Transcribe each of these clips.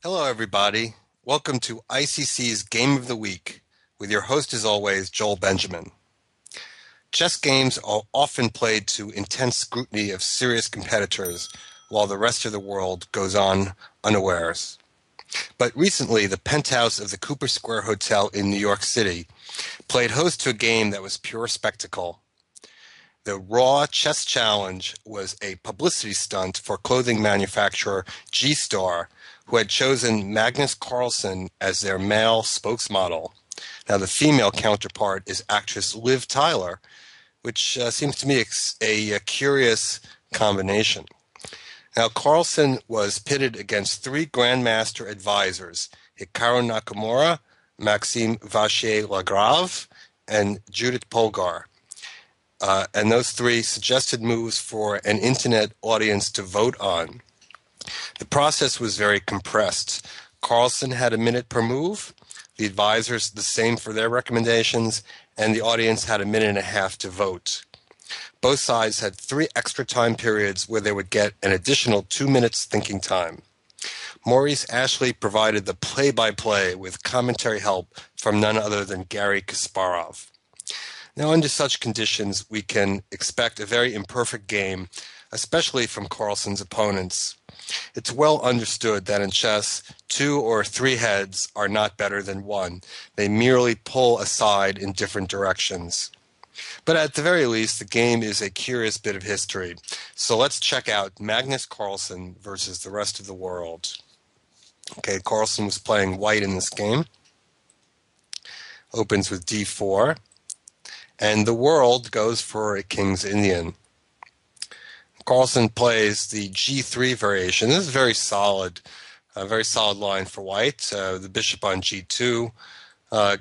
Hello, everybody. Welcome to ICC's Game of the Week, with your host, as always, Joel Benjamin. Chess games are often played to intense scrutiny of serious competitors, while the rest of the world goes on unawares. But recently, the penthouse of the Cooper Square Hotel in New York City played host to a game that was pure spectacle. The Raw Chess Challenge was a publicity stunt for clothing manufacturer G-Star, who had chosen Magnus Carlsen as their male spokesmodel. Now, the female counterpart is actress Liv Tyler, which seems to me a curious combination. Now, Carlsen was pitted against three grandmaster advisors, Hikaru Nakamura, Maxime Vachier-Lagrave, and Judit Polgar. And those three suggested moves for an internet audience to vote on. The process was very compressed. Carlsen had a minute per move, the advisors the same for their recommendations, and the audience had a minute and a half to vote. Both sides had 3 extra time periods where they would get an additional 2 minutes thinking time. Maurice Ashley provided the play-by-play with commentary help from none other than Gary Kasparov. Now, under such conditions, we can expect a very imperfect game, especially from Carlsen's opponents. It's well understood that in chess, 2 or 3 heads are not better than 1. They merely pull aside in different directions. But at the very least, the game is a curious bit of history. So let's check out Magnus Carlsen versus the rest of the world. Okay, Carlsen was playing white in this game. Opens with d4. And the world goes for a King's Indian. Carlsen plays the g3 variation. This is very solid, a very solid line for white. The bishop on g2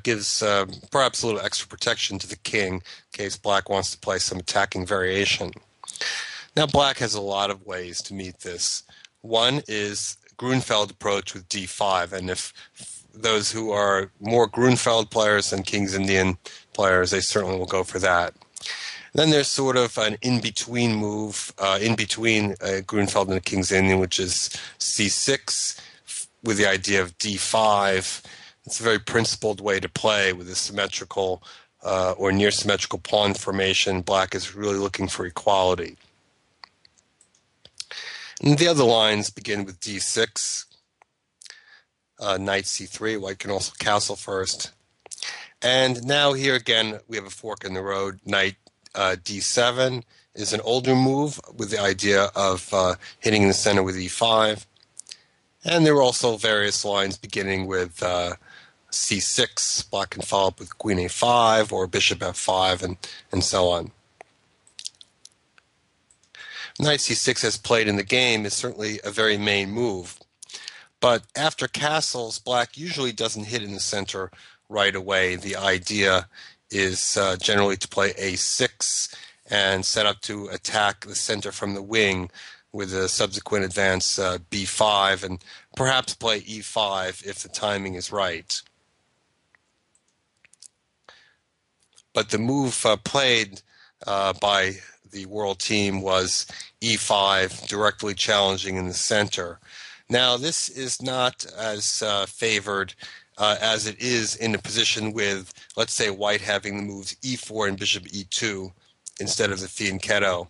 gives perhaps a little extra protection to the king in case black wants to play some attacking variation. Now, black has a lot of ways to meet this. One is Grunfeld approach with d5, and if those who are more Grunfeld players than King's Indian players, they certainly will go for that. Then there's sort of an in-between move, in between Grunfeld and the King's Indian, which is c6 with the idea of d5. It's a very principled way to play with a symmetrical or near symmetrical pawn formation. Black is really looking for equality. And the other lines begin with d6, knight c3. White can also castle first. And now here again, we have a fork in the road. Knight d7 is an older move with the idea of hitting in the center with e5. And there are also various lines beginning with c6. Black can follow up with queen a5 or bishop f5 and so on. Knight c6 as played in the game is certainly a very main move. But after castles, black usually doesn't hit in the center right away. The idea is generally to play a6 and set up to attack the center from the wing with a subsequent advance b5 and perhaps play e5 if the timing is right. But the move played by the world team was e5, directly challenging in the center. Now, this is not as favored as it is in a position with, let's say, white having the moves e4 and bishop e2 instead of the fianchetto.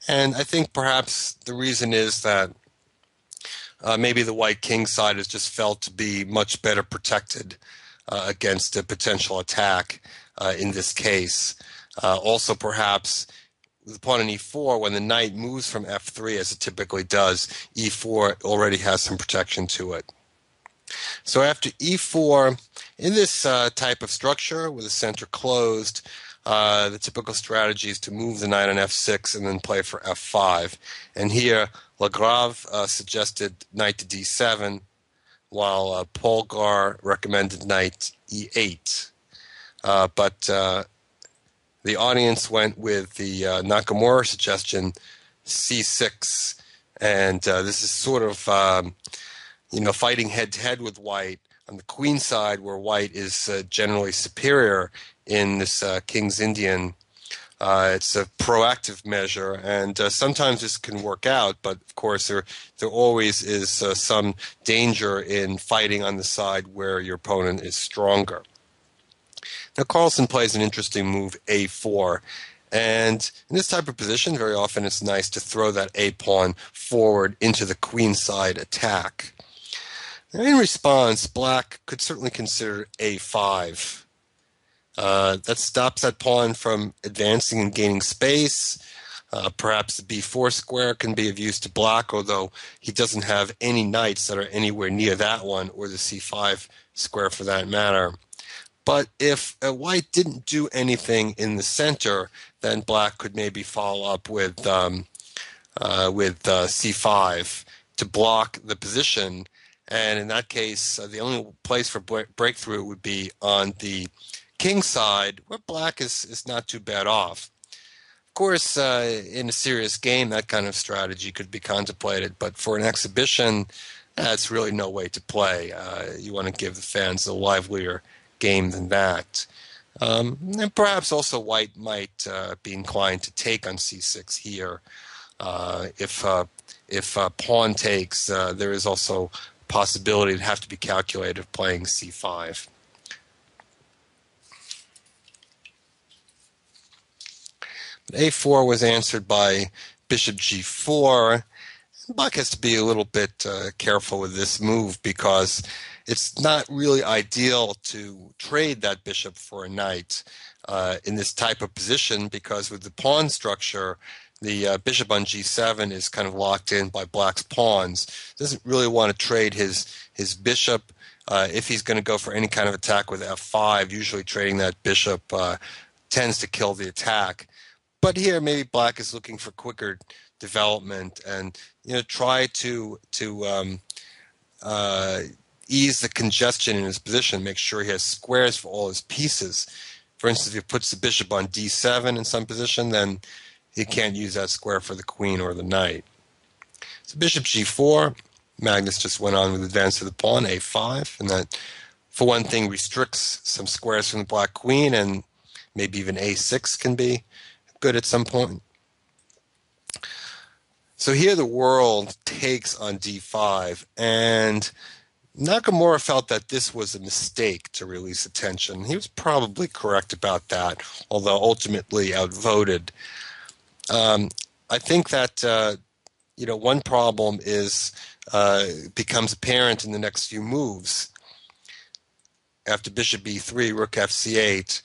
And I think perhaps the reason is that maybe the white king side is just felt to be much better protected against a potential attack in this case. Also, perhaps with the pawn on e4, when the knight moves from f3, as it typically does, e4 already has some protection to it. So after e4, in this type of structure with the center closed, the typical strategy is to move the knight on f6 and then play for f5. And here, Lagrave suggested knight to d7, while Polgar recommended knight e8. But the audience went with the Nakamura suggestion, c6, and this is sort of, fighting head-to-head with white on the queen side, where white is generally superior in this King's Indian. It's a proactive measure, and sometimes this can work out, but of course there always is some danger in fighting on the side where your opponent is stronger. Now Carlsen plays an interesting move, a4, and in this type of position, very often it's nice to throw that a-pawn forward into the queenside attack. Now, in response, black could certainly consider a5. That stops that pawn from advancing and gaining space. Perhaps the b4 square can be of use to black, although he doesn't have any knights that are anywhere near that one, or the c5 square for that matter. But if white didn't do anything in the center, then black could maybe follow up with c5 to block the position. And in that case, the only place for breakthrough would be on the king side, where black is not too bad off. Of course, in a serious game, that kind of strategy could be contemplated, but for an exhibition, that's really no way to play. You want to give the fans a livelier game than that. And perhaps also white might be inclined to take on c6 here. If pawn takes, there is also a possibility it'd have to be calculated of playing c5. a4 was answered by bishop g4. Black has to be a little bit careful with this move because it's not really ideal to trade that bishop for a knight in this type of position, because with the pawn structure, the bishop on g7 is kind of locked in by black's pawns. Doesn't really want to trade his bishop. If he's going to go for any kind of attack with f5, usually trading that bishop tends to kill the attack. But here, maybe black is looking for quicker development and try to ease the congestion in his position, make sure he has squares for all his pieces. For instance, if he puts the bishop on d7 in some position, then he can't use that square for the queen or the knight. So bishop g4, Magnus just went on with advance of the pawn, a5, and that, for one thing, restricts some squares from the black queen, and maybe even a6 can be good at some point. So here the world takes on d5, and Nakamura felt that this was a mistake to release attention. He was probably correct about that, although ultimately outvoted. I think that one problem is becomes apparent in the next few moves. After bishop b3, rook fc8,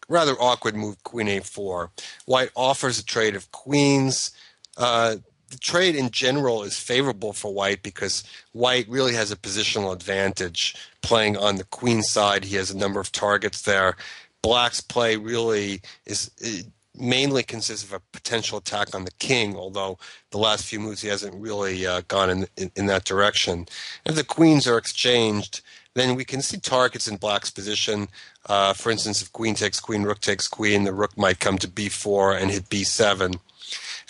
rather awkward move, queen a4. White offers a trade of queens. The trade in general is favorable for white because white really has a positional advantage playing on the queen side. He has a number of targets there. Black's play really mainly consists of a potential attack on the king, although the last few moves he hasn't really gone in that direction. If the queens are exchanged, then we can see targets in black's position. For instance, if queen takes queen, rook takes queen, the rook might come to b4 and hit b7.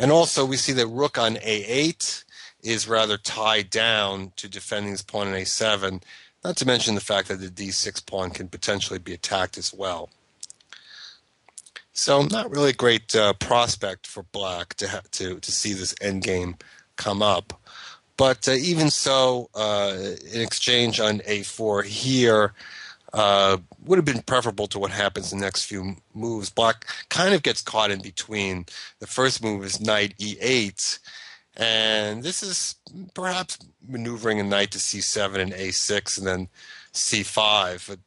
And also we see that rook on a8 is rather tied down to defending his pawn on a7, not to mention the fact that the d6 pawn can potentially be attacked as well. So not really a great prospect for black to see this endgame come up. But even so, an exchange on a4 here would have been preferable to what happens in the next few moves. Black kind of gets caught in between. The first move is knight e8, and this is perhaps maneuvering a knight to c7 and a6 and then c5. But,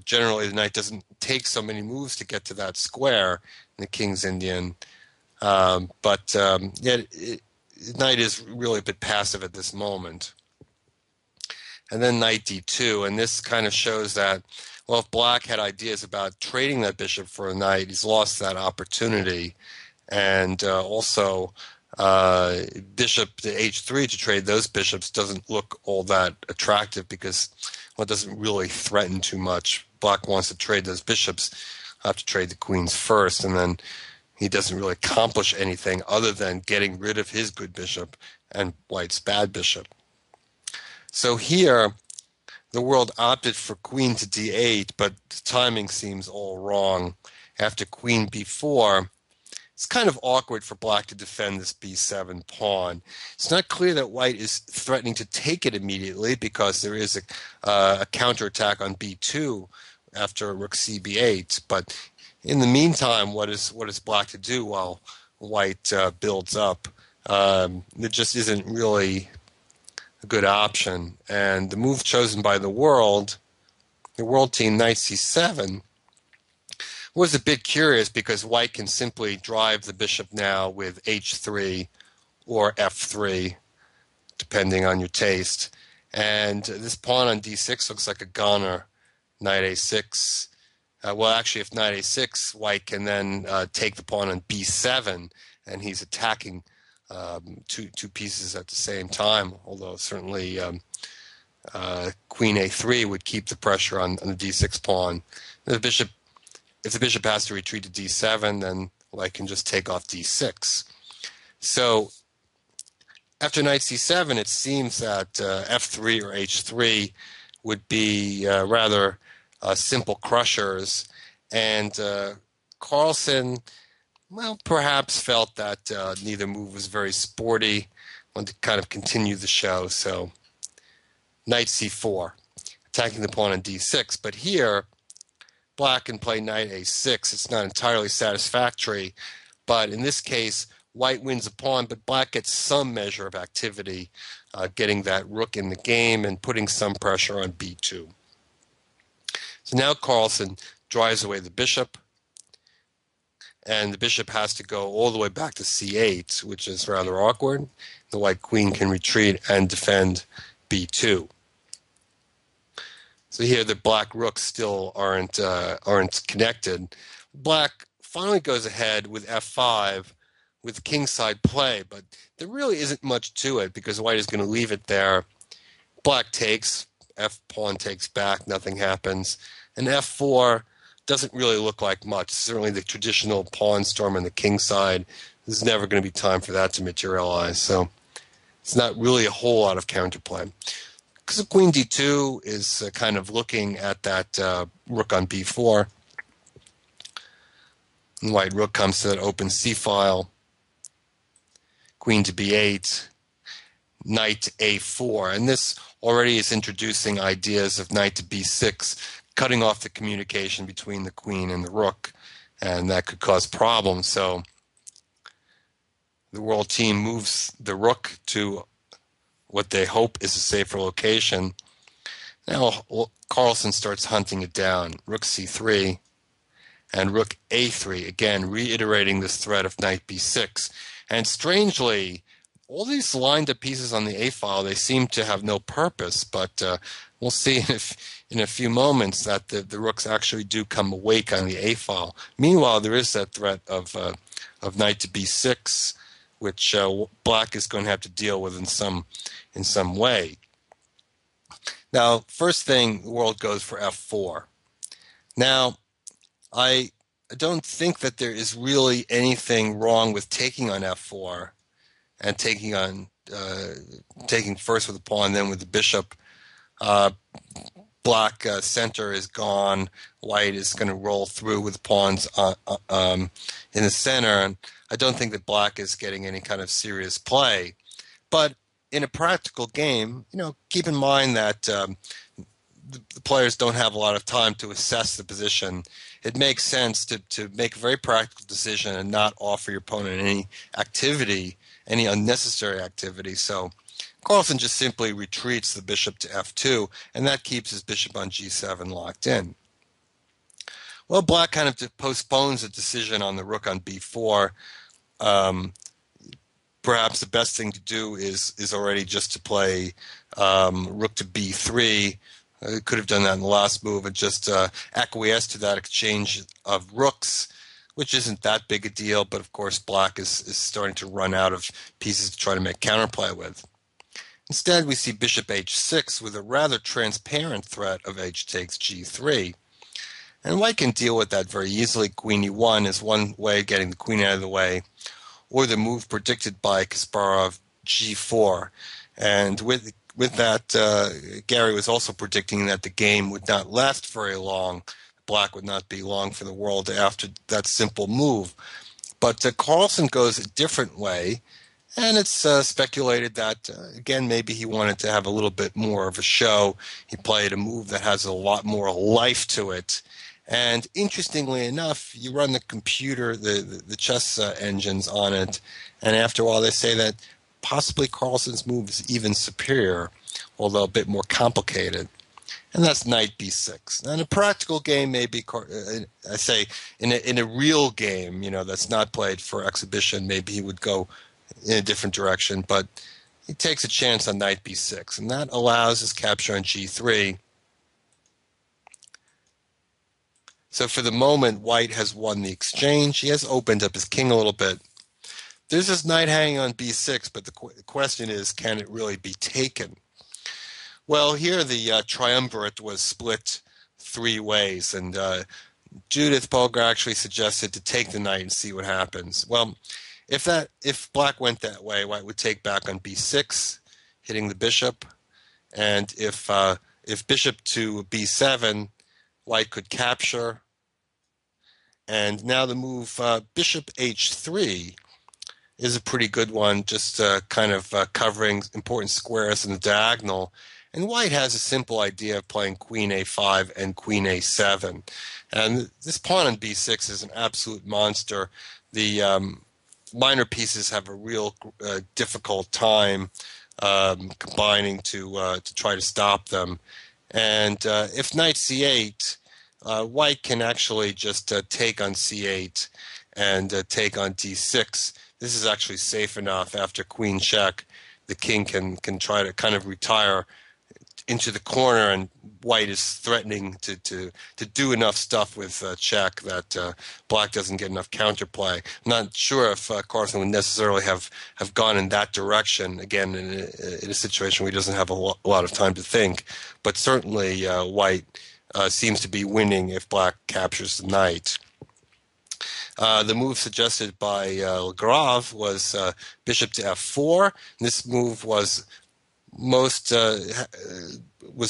generally the knight doesn't take so many moves to get to that square in the King's Indian. Knight is really a bit passive at this moment. And then knight d2, and this kind of shows that, well, if black had ideas about trading that bishop for a knight, he's lost that opportunity. And also, bishop to h3 to trade those bishops doesn't look all that attractive because, well, it doesn't really threaten too much. Black wants to trade those bishops, have to trade the queens first, and then he doesn't really accomplish anything other than getting rid of his good bishop and white's bad bishop. So here, the world opted for queen to d8, but the timing seems all wrong. after queen b4, it's kind of awkward for black to defend this b7 pawn. It's not clear that white is threatening to take it immediately because there is a counterattack on b2 after rook cb8. But in the meantime, what is black to do while white builds up? It just isn't really a good option. And the move chosen by the world team, knight c7, was a bit curious because white can simply drive the bishop now with h3 or f3, depending on your taste. And this pawn on d6 looks like a goner. Knight a6. Well, actually, if knight a6, white can then take the pawn on b7, and he's attacking two pieces at the same time, although certainly queen a3 would keep the pressure on the d6 pawn. If the bishop has to retreat to d7, then white can just take off d6. So after knight c7, it seems that f3 or h3 would be rather simple crushers. And Carlsen, well, perhaps felt that neither move was very sporty, wanted to kind of continue the show. So knight c4, attacking the pawn on d6. But here, black can play knight a6. It's not entirely satisfactory, but in this case, white wins a pawn, but black gets some measure of activity, getting that rook in the game and putting some pressure on b2. So now Carlsen drives away the bishop, and the bishop has to go all the way back to c8, which is rather awkward. The white queen can retreat and defend b2. So here the black rooks still aren't connected. Black finally goes ahead with f5 with kingside play, but there really isn't much to it because white is going to leave it there. Black takes, f pawn takes back, nothing happens. And f4 doesn't really look like much. Certainly the traditional pawn storm on the king side, there's never going to be time for that to materialize. So it's not really a whole lot of counterplay. Because queen d2 is kind of looking at that rook on b4. And white rook comes to that open c file. Queen to b8. Knight a4. And this already is introducing ideas of knight to b6, cutting off the communication between the queen and the rook. And that could cause problems. So the world team moves the rook to what they hope is a safer location. Now Carlsen starts hunting it down. Rook c3 and rook a3, again reiterating this threat of knight b6. And strangely, all these lined up pieces on the a file, they seem to have no purpose, but we'll see in a few moments that the rooks actually do come awake on the a file. Meanwhile, there is that threat of knight to b6, which black is going to have to deal with in some way. Now, first thing, the world goes for f4. Now, I don't think that there is really anything wrong with taking on f4 and taking first with the pawn, then with the bishop. Black center is gone. White is going to roll through with pawns in the center. And I don't think that black is getting any kind of serious play. But in a practical game, keep in mind that the players don't have a lot of time to assess the position. It makes sense to make a very practical decision and not offer your opponent any activity, any unnecessary activity. So Carlsen just simply retreats the bishop to f2, and that keeps his bishop on g7 locked in. Well, black kind of postpones a decision on the rook on b4. Perhaps the best thing to do is already just to play rook to b3. Could have done that in the last move and just acquiesce to that exchange of rooks, which isn't that big a deal, but of course black is starting to run out of pieces to try to make counterplay with. Instead, we see bishop h6 with a rather transparent threat of h takes g3. And white can deal with that very easily. Queen e1 is one way of getting the queen out of the way, or the move predicted by Kasparov, g4. And with that, Gary was also predicting that the game would not last very long. black would not be long for the world after that simple move. But Carlsen goes a different way, and it's speculated that, again, maybe he wanted to have a little bit more of a show. He played a move that has a lot more life to it. And interestingly enough, you run the computer, the chess engines on it, and after a while they say that possibly Carlsen's move is even superior, although a bit more complicated. And that's knight b6. Now, in a practical game, maybe I say in a real game, that's not played for exhibition, maybe he would go in a different direction. But he takes a chance on knight b6, and that allows his capture on g3. So for the moment, white has won the exchange. He has opened up his king a little bit. There's this knight hanging on b6, but the question is, can it really be taken? Well, here the triumvirate was split 3 ways, and Judith Polgar actually suggested to take the knight and see what happens. Well, if black went that way, white would take back on b6, hitting the bishop, and if bishop to b7, white could capture, and now the move bishop h3 is a pretty good one, just kind of covering important squares in the diagonal. And white has a simple idea of playing queen a5 and queen a7. And this pawn on b6 is an absolute monster. The minor pieces have a real difficult time combining to try to stop them. And if knight c8, white can actually just take on c8 and take on d6. This is actually safe enough. After queen check, the king can try to kind of retire into the corner, and white is threatening to do enough stuff with check that black doesn't get enough counterplay. I'm not sure if Carlsen would necessarily have gone in that direction, again, in a situation where he doesn't have a lot of time to think. But certainly white seems to be winning if black captures the knight. The move suggested by Lagrave was bishop to f4. This move was the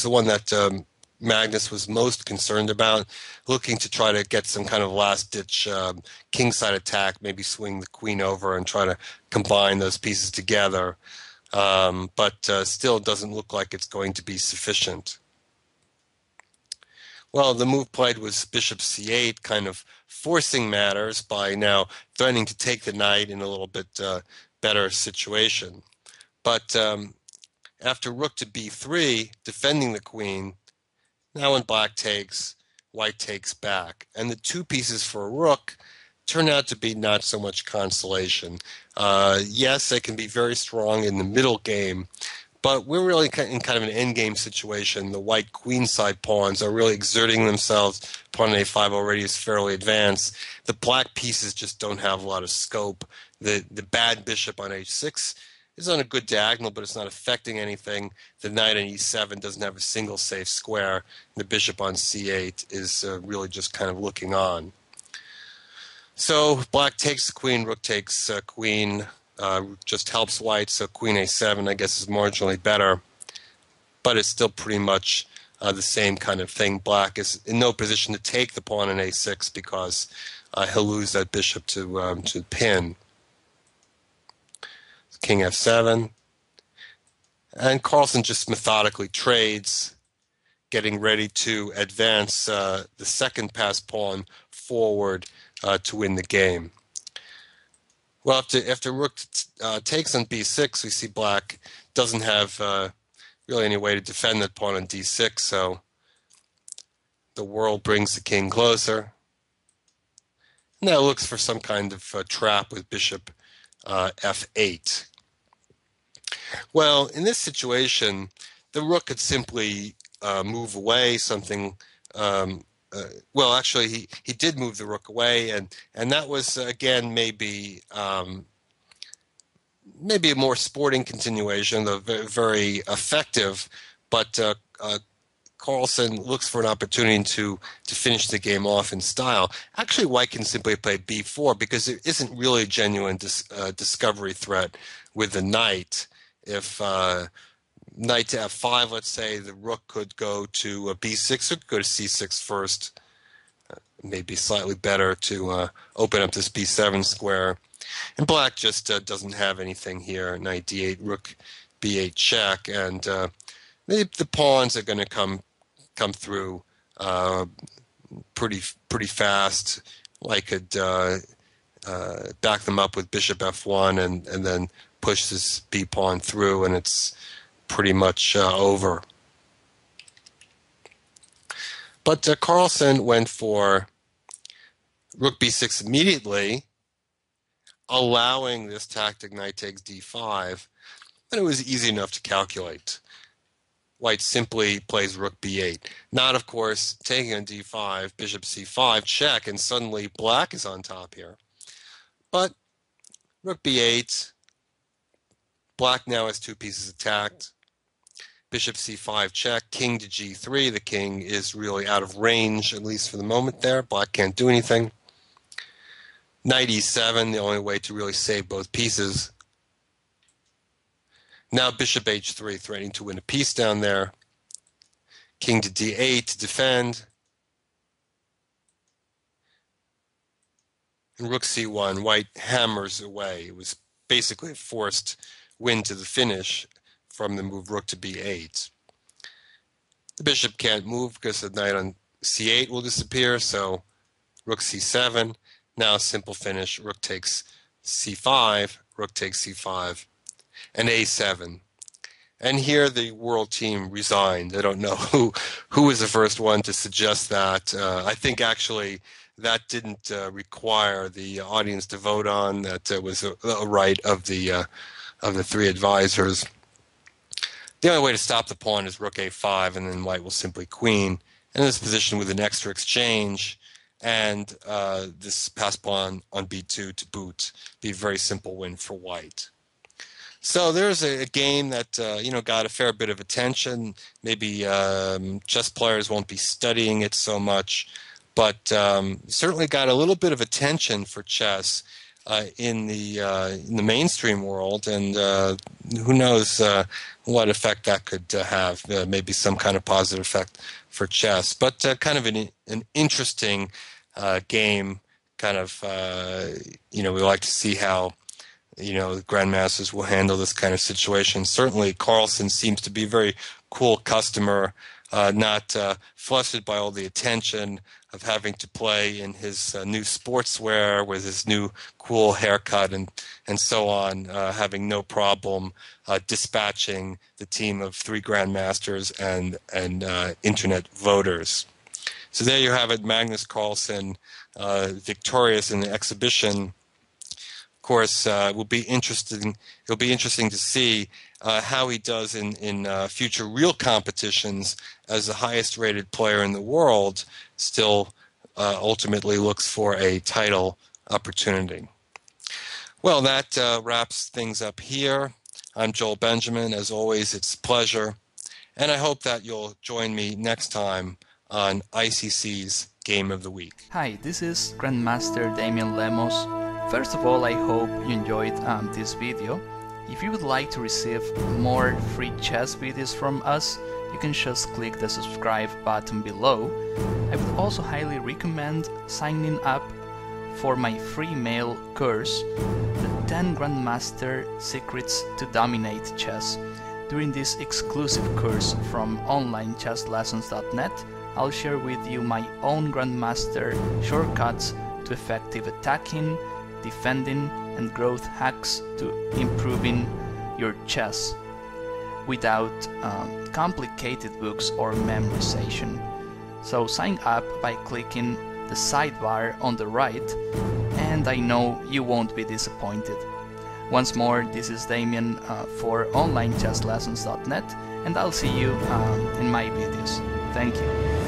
one that Magnus was most concerned about, looking to try to get some kind of last-ditch kingside attack, maybe swing the queen over and try to combine those pieces together. But still doesn't look like it's going to be sufficient. Well, the move played was bishop c8, kind of forcing matters by now threatening to take the knight in a little bit better situation. But after rook to b3, defending the queen, now when black takes, white takes back. And the 2 pieces for a rook turn out to be not so much consolation. Yes, they can be very strong in the middle game, but we're really in kind of an endgame situation. The white queenside pawns are really exerting themselves. Pawn on a5 already is fairly advanced. The black pieces just don't have a lot of scope. The bad bishop on h6 is on a good diagonal, but it's not affecting anything. The knight on e7 doesn't have a single safe square. The bishop on c8 is really just kind of looking on. So black takes the queen, rook takes queen, just helps white, so queen a7 I guess is marginally better, but it's still pretty much the same kind of thing. Black is in no position to take the pawn on a6 because he'll lose that bishop to pin. King f7, and Carlsen just methodically trades, getting ready to advance the second pass pawn forward to win the game. Well, after rook takes on b6, we see black doesn't have really any way to defend that pawn on d6, so the whirl brings the king closer. Now looks for some kind of trap with bishop f8. Well, in this situation, the rook could simply move away something. Well, actually, he did move the rook away, and that was again maybe a more sporting continuation, though very effective. But Carlsen looks for an opportunity to finish the game off in style. Actually, white can simply play b4 because there isn't really a genuine discovery threat with the knight. If knight to f5, let's say, the rook could go to b6 or go to c6 first. maybe slightly better to open up this b7 square. And black just doesn't have anything here. Knight d8, rook b8 check, and the pawns are going to come through pretty fast. I could back them up with bishop f1 and then push this b pawn through, and it's pretty much over. But Carlsen went for rook b6 immediately, allowing this tactic knight takes d5, and it was easy enough to calculate. White simply plays rook b8. Not, of course, taking on d5, bishop c5, check, and suddenly black is on top here. But rook b8, black now has two pieces attacked. Bishop c5 check, king to g3. The king is really out of range, at least for the moment there. Black can't do anything. Knight e7, the only way to really save both pieces. Now bishop h3, threatening to win a piece down there. King to d8 to defend. And rook c1, white hammers away. It was basically a forced win to the finish from the move rook to b8. The bishop can't move because the knight on c8 will disappear, so rook c7. Now simple finish, rook takes c5, rook takes c5, and a7. And here the world team resigned. I don't know who was the first one to suggest that. I think actually that didn't require the audience to vote on. That was a right of the three advisors. The only way to stop the pawn is rook a5, and then white will simply queen. In this position with an extra exchange, and this pass pawn on b2 to boot, be a very simple win for white. So there's a game that got a fair bit of attention. Maybe chess players won't be studying it so much, but certainly got a little bit of attention for chess in the mainstream world, and who knows what effect that could have. Maybe some kind of positive effect for chess, but kind of an interesting game. Kind of we like to see how the grandmasters will handle this kind of situation. Certainly, Carlsen seems to be a very cool customer, not flustered by all the attention of having to play in his new sportswear with his new cool haircut and so on, having no problem dispatching the team of three grandmasters and internet voters. So there you have it, Magnus Carlsen, victorious in the exhibition. Of course, it'll be interesting to see how he does in future real competitions, as the highest rated player in the world still ultimately looks for a title opportunity. Well, that wraps things up here. I'm Joel Benjamin. As always, it's a pleasure, and I hope that you'll join me next time on ICC's Game of the Week. Hi, this is Grandmaster Damian Lemos. First of all, I hope you enjoyed this video. If you would like to receive more free chess videos from us, you can just click the subscribe button below. I would also highly recommend signing up for my free mail course, The 10 Grandmaster Secrets to Dominate Chess. During this exclusive course from onlinechesslessons.net, I'll share with you my own Grandmaster shortcuts to effective attacking, defending, and growth hacks to improving your chess without complicated books or memorization. So sign up by clicking the sidebar on the right, and I know you won't be disappointed. Once more, this is Damian for onlinechesslessons.net, and I'll see you in my videos. Thank you.